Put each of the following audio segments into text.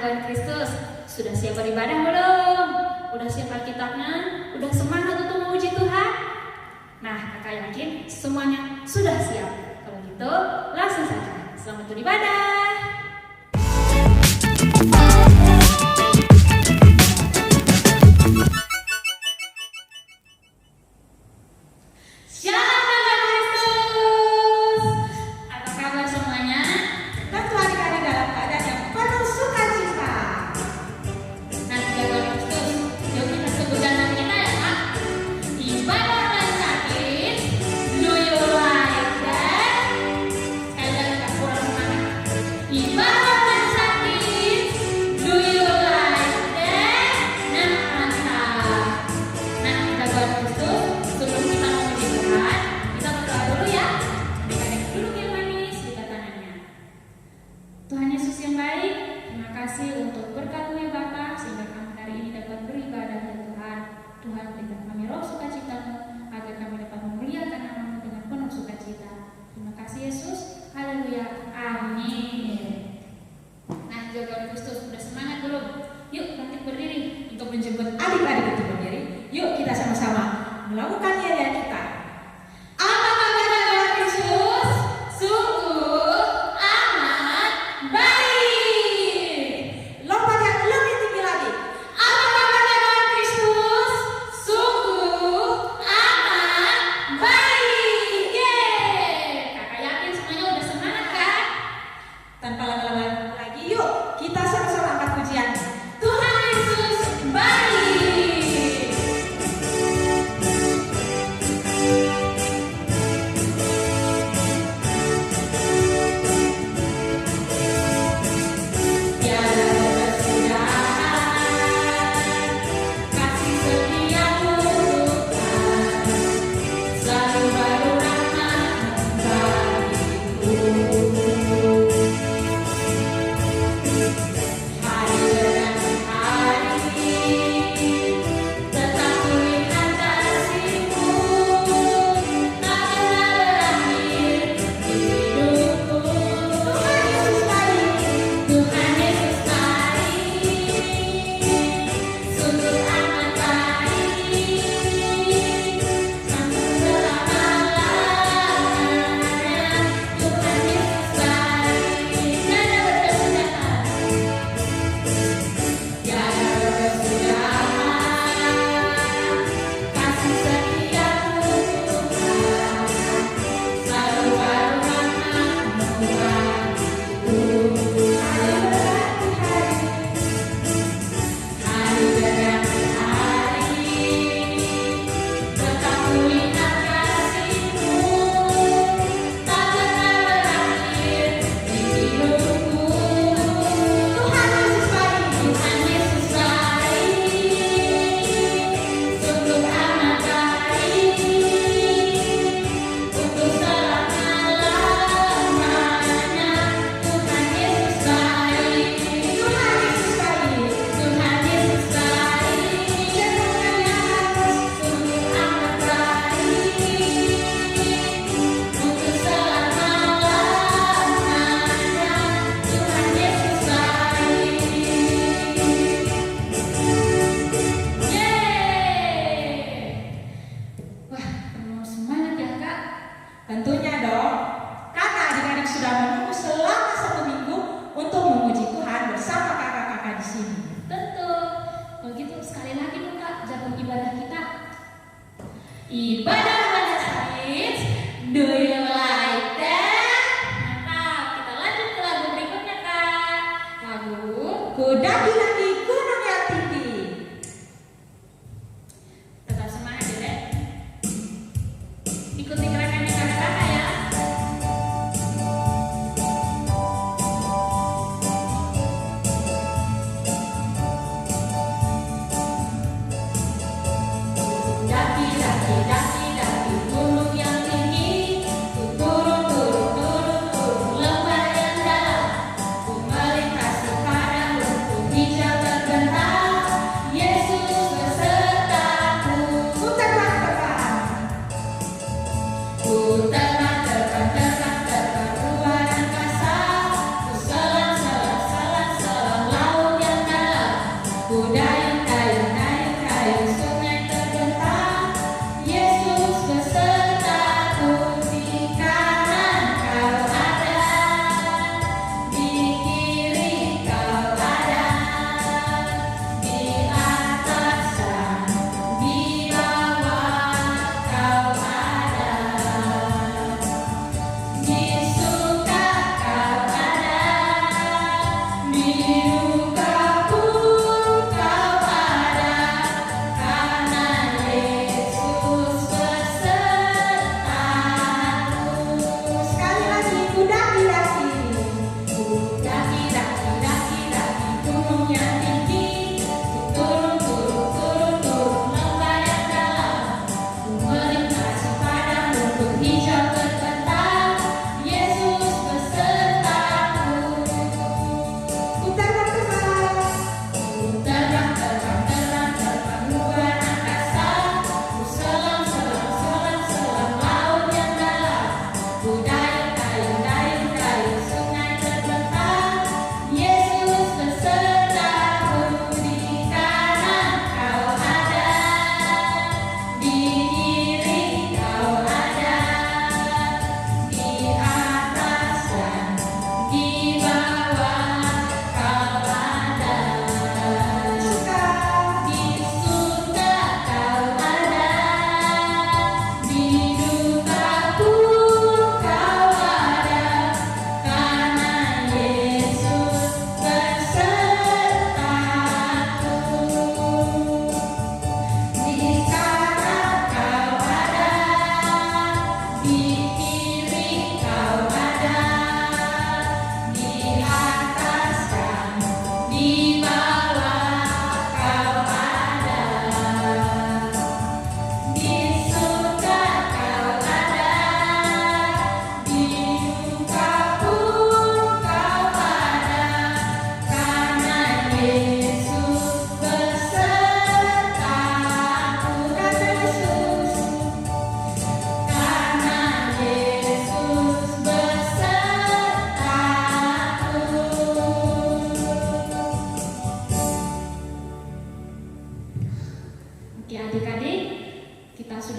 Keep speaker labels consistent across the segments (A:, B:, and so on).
A: Tuhan Kristus, sudah siap beribadah belum? Udah siap Alkitabnya? Udah semangat untuk memuji Tuhan? Nah, kakak yakin semuanya sudah siap. Kalau gitu, langsung saja. Selamat beribadah.
B: Daki, daki, daki, daki.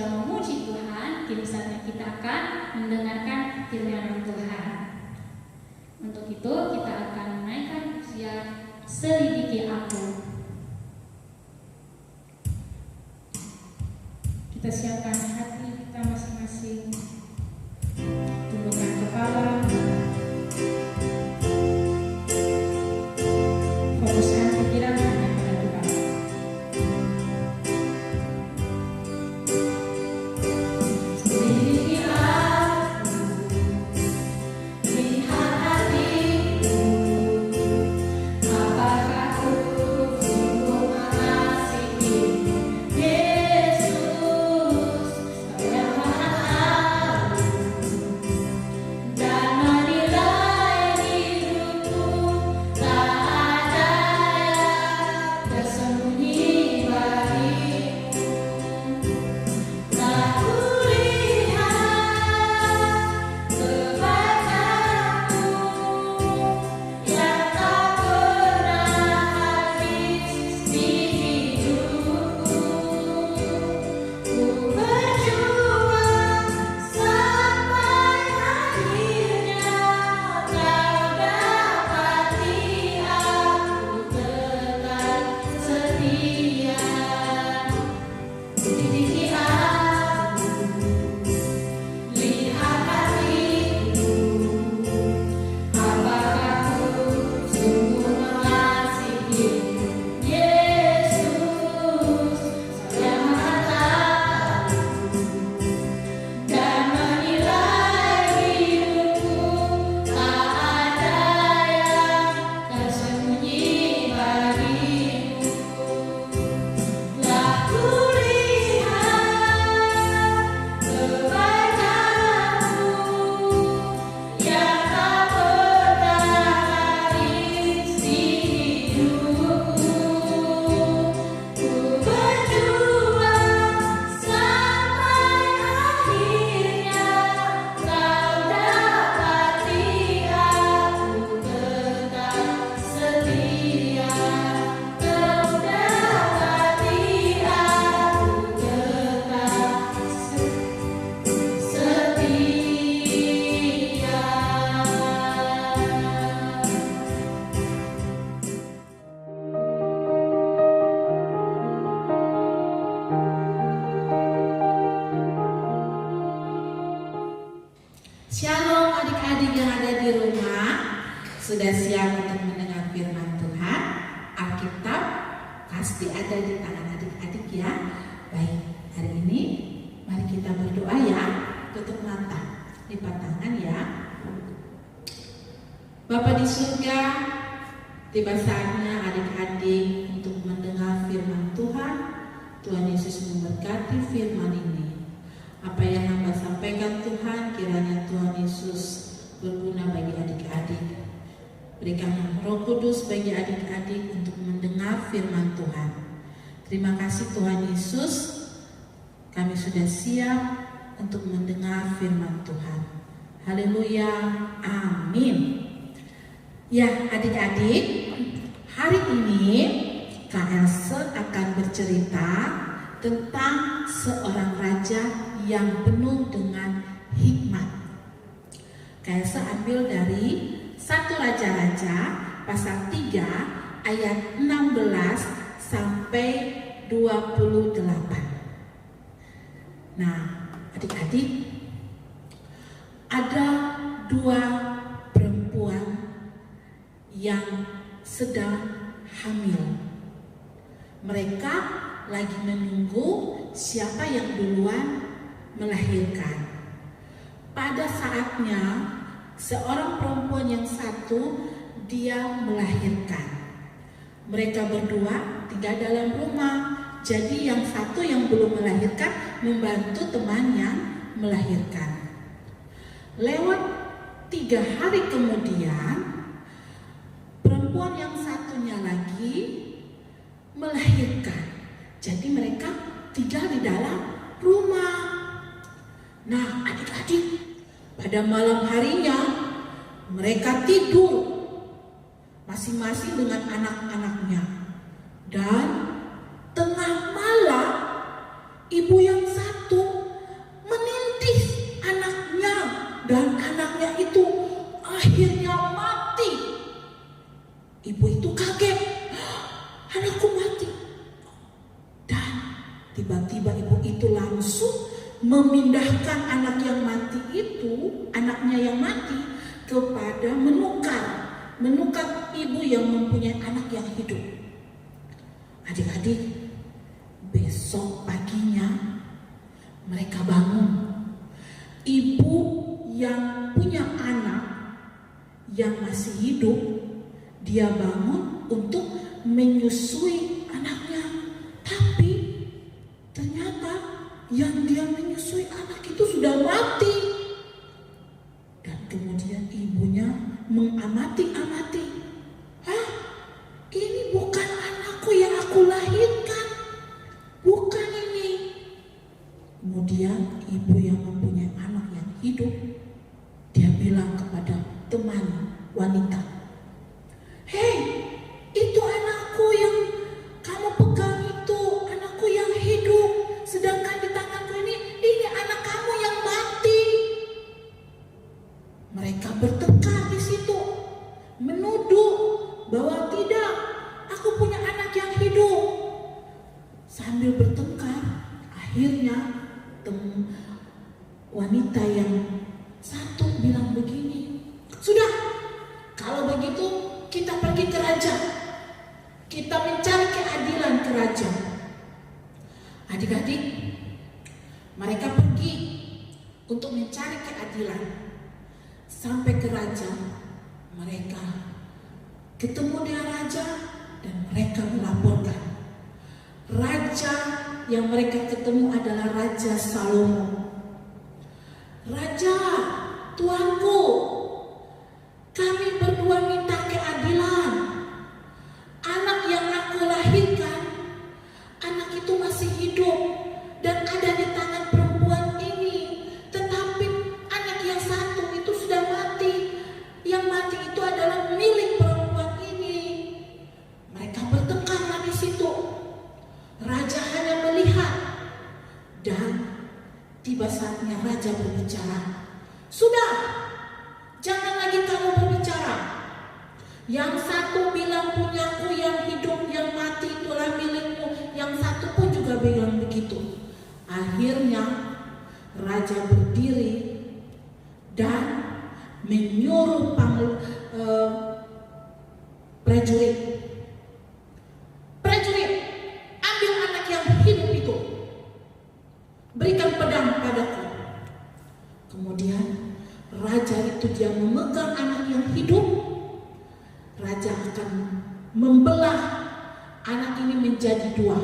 A: sudah memuji Tuhan, kini saatnya kita akan mendengarkan firman Tuhan. Untuk itu kita akan menaikkan pujian Selidiki Aku. Kita siapkan hati kita masing-masing, tundukkan kepala, fokuskan pikiran hanya pada Tuhan. Selidiki aku, lihat hatiku, apakah aku sungguh mengasihi Yesus, Kau yang Maha Tahu, dan menilai hidupku. Tak ada yang tersembunyi bagimu. Tak kulihat kebaikanmu yang tak pernah habis di hidupku. Ku berjuang sampai akhirnya Kau dapati aku tetap setia. Selidiki aku, lihat hatiku, apakah aku sungguh mengasihi Yesus, Kau yang Maha Tahu, dan menilai hidupku. Tak ada yang tersembunyi bagimu. Telah kulihat kebaikanmu yang tak pernah habis di hidupku. Ku berjuang sampai akhirnya Kau dapati aku tetap setia. Kau dapati aku tetap setia.
B: Shalom adik-adik yang ada di rumah. Sudah siap untuk mendengar firman Tuhan? Alkitab pasti ada di tangan adik-adik ya. Baik, hari ini mari kita berdoa ya. Tutup mata, lipat tangan ya. Bapa di surga, tiba saatnya adik-adik untuk mendengar firman Tuhan. Tuhan Yesus memberkati firman ini. Apa yang hamba sampaikan Tuhan, kiranya Tuhan Yesus berguna bagi adik-adik. Berikan Roh Kudus bagi adik-adik untuk mendengar firman Tuhan. Terima kasih Tuhan Yesus, kami sudah siap untuk mendengar firman Tuhan. Haleluya, amin. Ya adik-adik, hari ini KLC akan bercerita tentang seorang raja yang penuh dengan hikmat. KLC ambil dari 1 Raja-Raja pasal 3 ayat 16 sampai 28. Nah, adik-adik, ada 2 perempuan yang sedang hamil. Mereka lagi menunggu siapa yang duluan melahirkan. Pada saatnya seorang perempuan yang satu dia melahirkan. Mereka berdua tinggal dalam rumah. Jadi yang satu yang belum melahirkan membantu teman yang melahirkan. Lewat 3 hari kemudian, perempuan yang satunya lagi melahirkan. Jadi mereka tinggal di dalam rumah. Nah adik-adik, pada malam harinya mereka tidur masing-masing dengan anak-anaknya. Dan tengah malam ibu yang satu memindahkan anak yang mati itu, anaknya yang mati, kepada menukar ibu yang mempunyai anak yang hidup. Adik-adik, besok paginya mereka bangun. Ibu yang punya anak yang masih hidup, dia bangun untuk menyusui anaknya. Tapi ternyata yang dia menyusui anak itu sudah mati. Dan kemudian ibunya mengamati-amati. Hah? Ini bukan anakku yang aku lahirkan. Bukan ini. Kemudian ibu yang mempunyai anak yang hidup, dia bilang kepada teman wanita, "Hei, itu anakku yang kamu pegang itu, anakku yang hidup. Sedangkan di tanganku ini anak kamu yang mati." Mereka bertengkar di situ, menuduh bahwa tidak, aku punya anak yang hidup. Sambil bertengkar, akhirnya wanita yang satu bilang begini, "Sudah, kalau begitu kita pergi ke raja. Kita mencari keadilan ke raja." Adik-adik, mereka pergi untuk mencari keadilan. Sampai ke raja, mereka ketemu dengan raja dan mereka melaporkan. Raja yang mereka ketemu adalah Raja Salomo. "Raja, tuanku, kami berdua minta keadilan. Anak yang aku lahirkan, anak itu masih hidup dan ada di tangan perempuan ini. Tetapi anak yang satu itu sudah mati. Yang mati itu adalah milik perempuan ini." Mereka bertengkar di situ. Raja hanya melihat, dan tiba saatnya raja berbicara. "Sudah, jangan lagi kamu berbicara. Yang satu bilang punyaku yang hidup, yang mati itulah milikmu. Yang satu pun juga bilang begitu." Akhirnya raja berdiri dan menyuruh prajurit, ambil anak yang hidup itu, berikan pedang padaku. Kemudian raja itu dia memegang anak yang hidup. Raja akan membelah anak ini menjadi dua.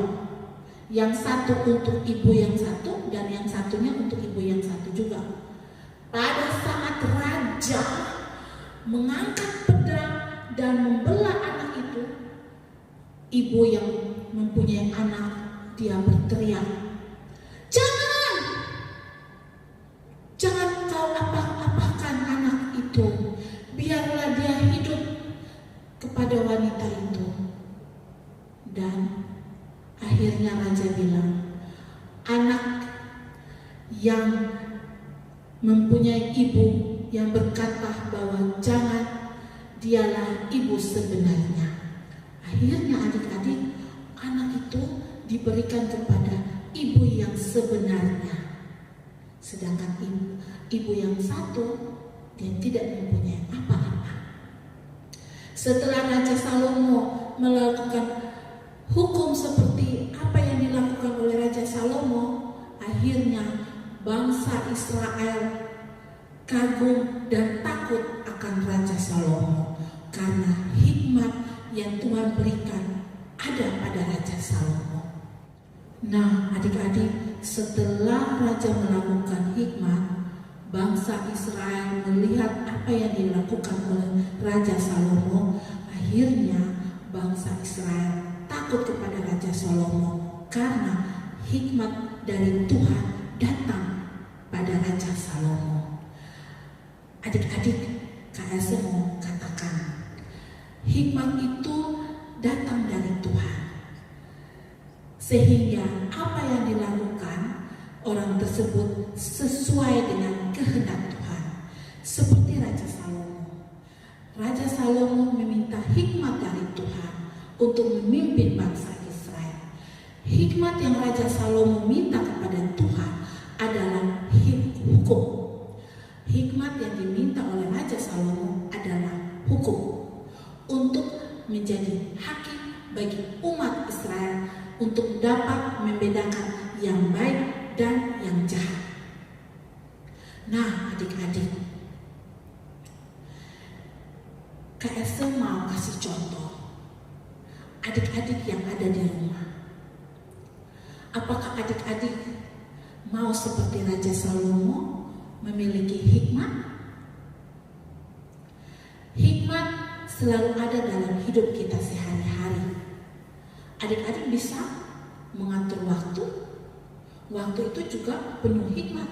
B: Yang satu untuk ibu yang satu, dan yang satunya untuk ibu yang satu juga. Pada saat raja mengangkat pedang dan membelah anak itu, ibu yang mempunyai anak, dia berteriak, "Jangan! Jangan kau apa-apakan anak itu. Biarlah dia hidup," kepada wanita itu. Dan akhirnya raja bilang, anak yang mempunyai ibu yang berkata bahwa jangan, dialah ibu sebenarnya. Akhirnya adik-adik, anak itu diberikan kepada ibu yang sebenarnya. Sedangkan ibu yang satu, dia tidak mempunyai apa-apa. Setelah Raja Salomo melakukan hukum seperti apa yang dilakukan oleh Raja Salomo, akhirnya bangsa Israel kagum dan takut akan Raja Salomo karena hikmat yang Tuhan berikan ada pada Raja Salomo. Nah, adik-adik, setelah Raja melakukan hikmat, bangsa Israel melihat apa yang dilakukan oleh Raja Salomo. Akhirnya bangsa Israel takut kepada Raja Salomo karena hikmat dari Tuhan datang pada Raja Salomo. Adik-adik, KS mau katakan, hikmat itu datang dari Tuhan. Sehingga apa yang dilakukan orang tersebut sesuai dengan kehendak Tuhan. Seperti Raja Salomo. Raja Salomo meminta hikmat dari Tuhan untuk memimpin bangsa Israel. Hikmat yang Raja Salomo minta kepada Tuhan adalah hukum. Hikmat yang diminta oleh Raja Salomo adalah hukum untuk menjadi hakim bagi umat Israel untuk dapat membedakan yang baik dan yang jahat. Nah, adik-adik, KSE mau kasih contoh adik-adik yang ada di rumah. Apakah adik-adik mau seperti Raja Salomo memiliki hikmat? Hikmat selalu ada dalam hidup kita sehari-hari. Adik-adik bisa mengatur waktu. Waktu itu juga penuh hikmat.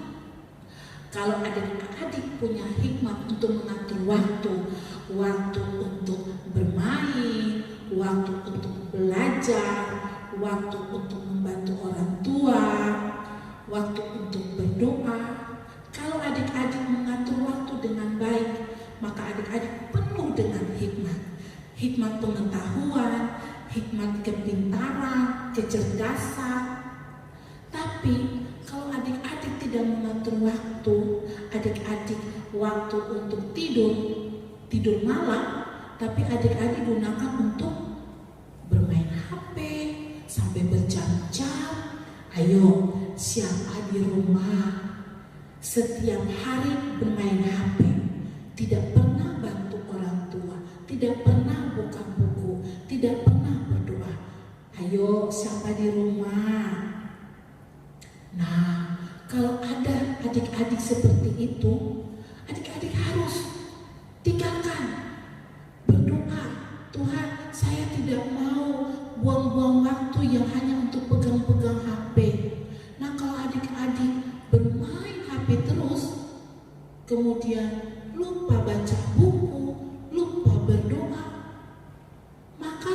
B: Kalau adik-adik punya hikmat untuk mengatur waktu, waktu untuk bermain, waktu untuk belajar, waktu untuk membantu orang tua, waktu untuk berdoa. Kalau adik-adik mengatur waktu dengan baik, maka adik-adik penuh dengan hikmat. Hikmat pengetahuan, hikmat kepintaran, kecerdasan. Tapi kalau adik-adik tidak mengatur waktu, adik-adik waktu untuk tidur malam, tapi adik-adik gunakan untuk bermain HP sampai berjam-jam. Ayo, siapa di rumah setiap hari bermain HP, tidak pernah bantu orang tua, tidak pernah buka buku, tidak pernah berdoa? Ayo, siapa di rumah? Nah, kalau ada adik-adik seperti itu, adik-adik harus tinggalkan, berdoa. Tuhan, saya tidak mau buang-buang waktu yang hanya untuk pegang-pegang HP. Nah, kalau adik-adik bermain HP terus, kemudian lupa baca buku, lupa berdoa, maka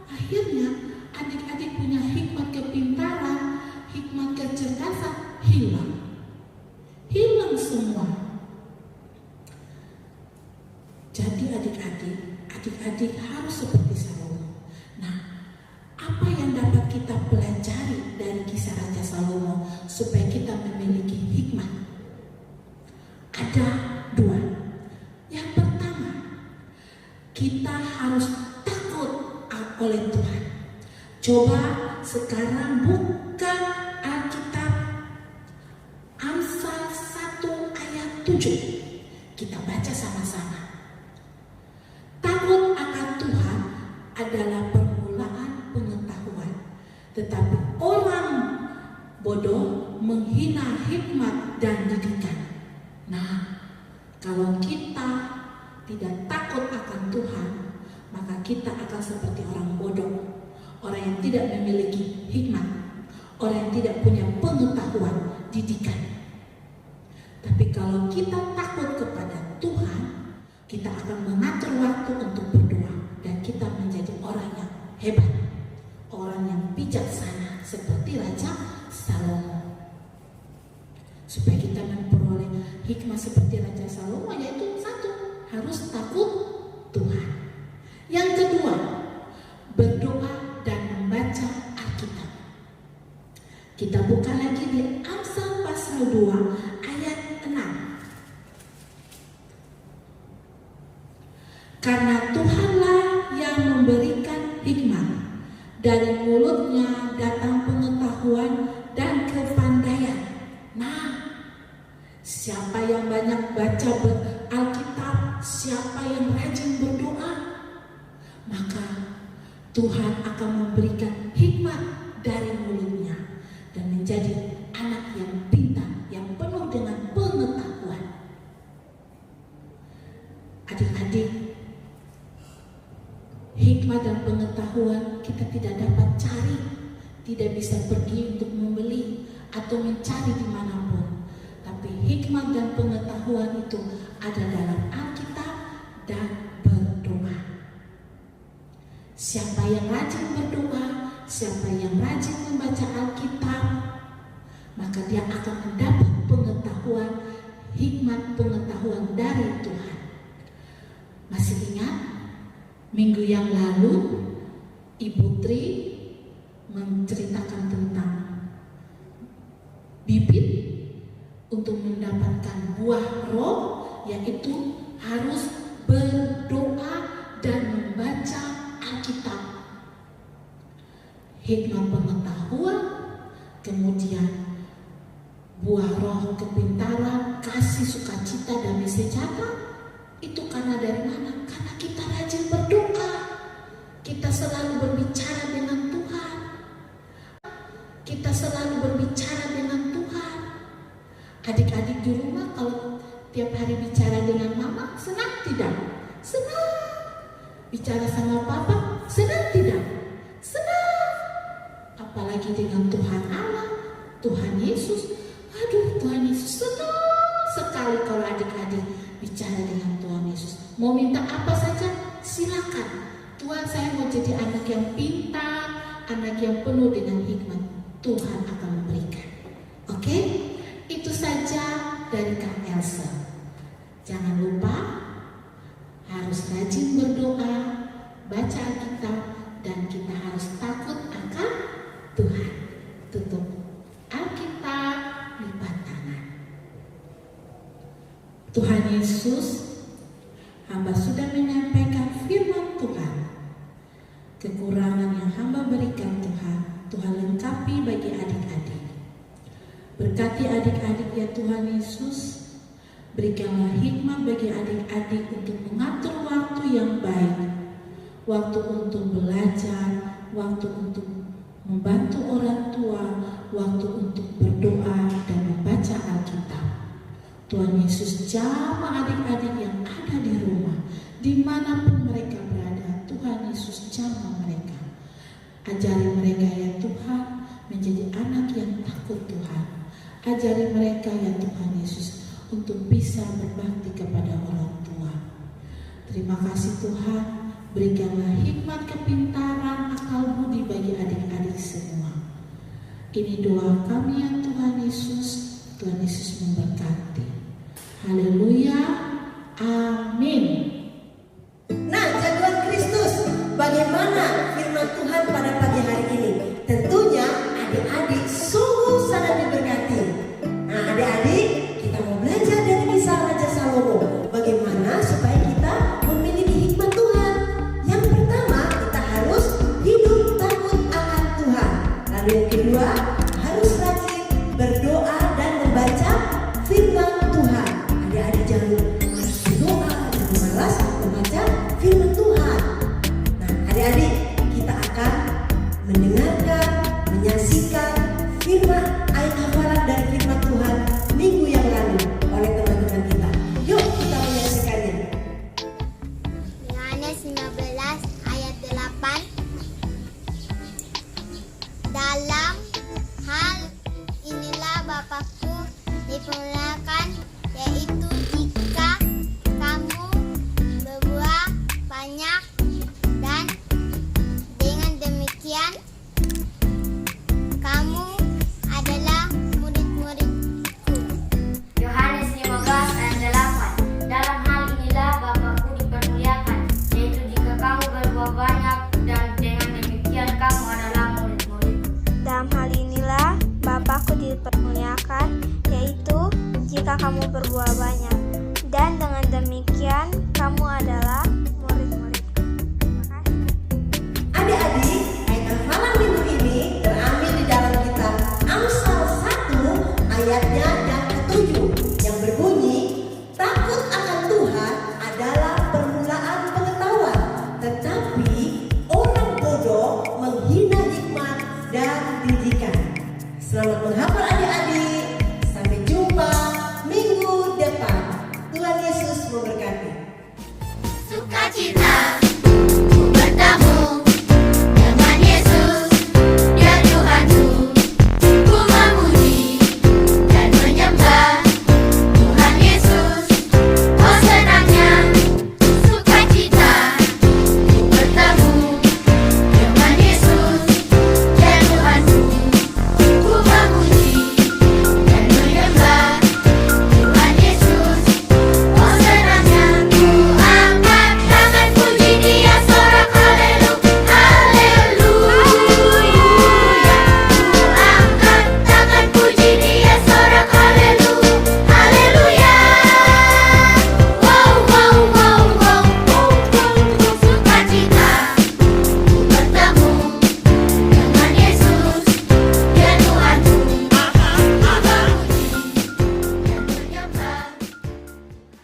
B: akhirnya adik-adik punya hikmat kepintaran, hikmat kecerdasan hilang semua. Jadi adik-adik harus seperti Salomo. Nah, apa yang dapat kita pelajari dari kisah Raja Salomo supaya kita memiliki hikmat? Ada dua. Yang pertama, kita harus takut oleh Tuhan. Coba sekarang buka Alkitab Amsal 1 ayat 7. Kita baca sama-sama. Takut akan Tuhan adalah permulaan pengetahuan, tetapi orang bodoh menghina hikmat dan didikan. Nah, kalau kita tidak takut akan Tuhan, maka kita akan seperti orang bodoh, orang yang tidak memiliki hikmat, orang yang tidak punya pengetahuan, didikan. Tapi kalau kita takut kepada Tuhan, kita akan mengatur waktu untuk berdoa, dan kita menjadi orang yang hebat, orang yang bijaksana seperti Raja Salomo. Supaya kita memperoleh hikmat seperti Raja Salomo, yaitu satu, harus takut Tuhan. Yang kedua, berdoa dan membaca Alkitab. Kita buka lagi di Amsal pasal 2 ayat 6. Karena Tuhanlah yang memberikan hikmat, dari mulutnya datang pengetahuan dan kepandaian. Nah, siapa yang banyak baca Alkitab, siapa yang rajin berdoa, maka Tuhan akan memberikan hikmat dari mulutnya dan menjadi anak yang pintar, yang penuh dengan pengetahuan. Adik-adik, hikmat dan pengetahuan kita tidak dapat cari, tidak bisa pergi untuk membeli atau mencari dimanapun. Tapi hikmat dan pengetahuan itu ada dalam Alkitab dan berdoa. Siapa yang rajin berdoa, siapa yang rajin membaca Alkitab, maka dia akan mendapat pengetahuan, hikmat pengetahuan dari Tuhan. Masih ingat minggu yang lalu Ibu Tri menceritakan tentang bibit untuk mendapatkan buah roh, yaitu harus berdoa dan membaca Alkitab. Hikmat pengetahuan, kemudian buah roh kepintaran, kasih, sukacita, damai sejahtera. Itu karena dari mana? Karena kita rajin berdoa. Kita selalu berbicara dengan Tuhan. Kita selalu berbicara dengan Tuhan. Adik-adik di rumah kalau tiap hari bicara dengan mama, senang tidak? Senang. Bicara sama papa, senang tidak? Senang. Apalagi dengan Tuhan Allah, Tuhan Yesus. Aduh, Tuhan Yesus senang sekali kalau adik-adik bicara dengan Tuhan Yesus. Mau minta apa saja, silakan. Tuhan, saya mau jadi anak yang pintar, anak yang penuh dengan hikmat. Tuhan akan memberikan. Oke? Itu saja dari Kak Elsa. Jangan lupa harus rajin berdoa, baca Alkitab, dan kita harus takut akan Tuhan. Tutup Alkitab, lipat tangan. Tuhan Yesus, hamba sudah menyampaikan firman Tuhan. Kekurangan yang hamba berikan Tuhan lengkapi bagi adik-adik. Berkati adik-adik ya Tuhan Yesus. Berikanlah hikmat bagi adik-adik untuk mengatur waktu yang baik. Waktu untuk belajar, waktu untuk membantu orang tua, waktu untuk berdoa dan membaca Alkitab. Tuhan Yesus jamah adik-adik yang ada di rumah, dimanapun mereka berada. Tuhan Yesus jamah mereka. Ajari mereka ya Tuhan menjadi anak yang takut Tuhan. Ajari mereka ya Tuhan Yesus untuk bisa berbakti kepada orang tua. Terima kasih Tuhan, berikanlah hikmat, kepintaran, akal budi bagi adik-adik semua. Ini doa kami ya Tuhan Yesus. Tuhan Yesus memberkati. Haleluya, amin.
C: Nah, jagoan Kristus, bagaimana firman Tuhan pada pagi hari ini? Tentunya adik-adik sungguh sangat diberkati. Nah, adik-adik, kita mau belajar dari kisah Raja Salomo. Bagaimana supaya kita memiliki hikmat Tuhan? Yang pertama, kita harus hidup takut akan Tuhan. Lalu yang kedua, harus rajin berdoa dan membaca firman Tuhan. Adik-adik jangan malas berdoa, jangan malas membaca firman Tuhan. Nah, adik-adik, kita akan mendengarkan, menyaksikan firman ayat hafalan dari firman Tuhan minggu yang lalu oleh teman-teman kita. Yuk kita menyaksikannya.
D: Yohanes 15 ayat 8. Dalam hal inilah Bapakku dipermuliakan, yaitu jika kamu berbuah banyak, dan dengan demikian kamu adalah murid-muridku.
E: Yohanes 15 ayat 8. Dalam hal inilah Bapakku dipermuliakan, yaitu jika kamu berbuah banyak, dan dengan demikian kamu adalah murid-muridku.
D: Dalam hal inilah Bapakku dipermuliakan, yaitu jika kamu berbuah banyak.